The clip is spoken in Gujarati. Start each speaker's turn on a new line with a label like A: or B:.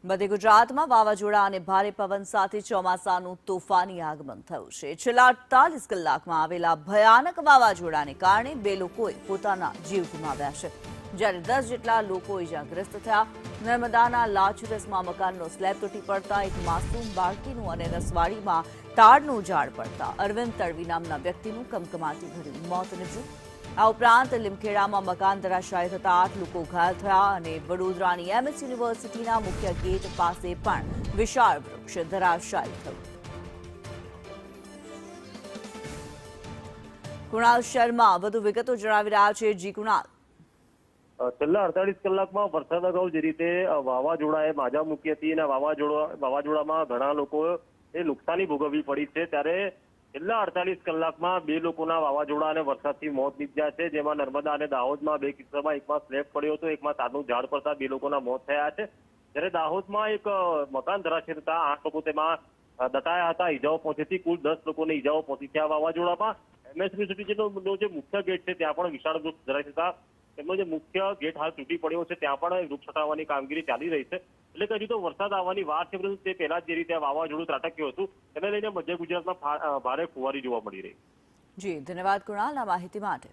A: મધ્ય ગુજરાતમાં વાવાઝોડા અને ભારે પવન સાથે ચોમાસાનું તોફાની આગમન થયું છે। છેલ્લા 48 કલાકમાં આવેલા ભયાનક વાવાઝોડાને કારણે 2 લોકોએ પોતાના જીવ ગુમાવ્યા છે, જ્યારે 10 જેટલા લોકો ઇજાગ્રસ્ત થયા। નર્મદાના લાચરસમાં મકાનનો સ્લેબ તૂટી પડતા એક માસૂમ બાળકીનું અને નસવાડીમાં તાડનું ઝાડ પડતા અરવિંદ તડવી નામના વ્યક્તિનું કમકમાટી ભર્યું મોત નીપજ્યું। આ ઉપરાંત લીમખેડામાં મકાન ધરાશાયી થતા 8 લોકો ઘાયલ થયા અને વડોદરાની એમએસ યુનિવર્સિટીના મુખ્ય ગેટ પાસે પણ વિશાળ વૃક્ષ ધરાશાયી થયું। કુણાલ શર્મા વધુ વિગતો જણાવી રહ્યા છે। જી કુણાલ,
B: છેલ્લા 48 કલાકમાં વરસાદ અગાઉ જે રીતે વાવાઝોડાએ માજા મૂકી હતી અને વાવાઝોડામાં ઘણા લોકોએ નુકસાની ભોગવવી પડી છે, ત્યારે છેલ્લા 48 કલાકમાં 2 લોકોના વાવાઝોડા અને વરસાદથી મોત નીપજ્યા છે, જેમાં નર્મદા અને દાહોદમાં 2 કિસ્સામાં એકમાં સ્લેબ પડ્યો હતો, એકમાં તારનું ઝાડ પડતા 2 લોકોના મોત થયા છે। જ્યારે દાહોદમાં એક મકાન ધરાશાયી થતા 8 લોકો તેમાં દટાયા હતા, ઈજાઓ પહોંચી હતી। કુલ 10 લોકોને ઈજાઓ પહોંચી છે આ વાવાઝોડામાં। એમએસ યુનિવર્સિટીનો જે મુખ્ય ગેટ છે ત્યાં પણ વિશાળ વૃક્ષ ધરાઈ જતા તેમનો જે મુખ્ય ગેટ હાલ તૂટી પડ્યો છે ત્યાં પણ વૃક્ષ હટાવવાની કામગીરી ચાલી રહી છે। એટલે કે હજુ તો વરસાદ આવવાની વાર છે, પરંતુ તે પહેલા જે રીતે વાવાઝોડું ત્રાટક્યું હતું તેને લઈને મધ્ય ગુજરાતમાં ભારે ફુવારી જોવા મળી રહી।
A: જી ધન્યવાદ કુણાલ આ માહિતી માટે।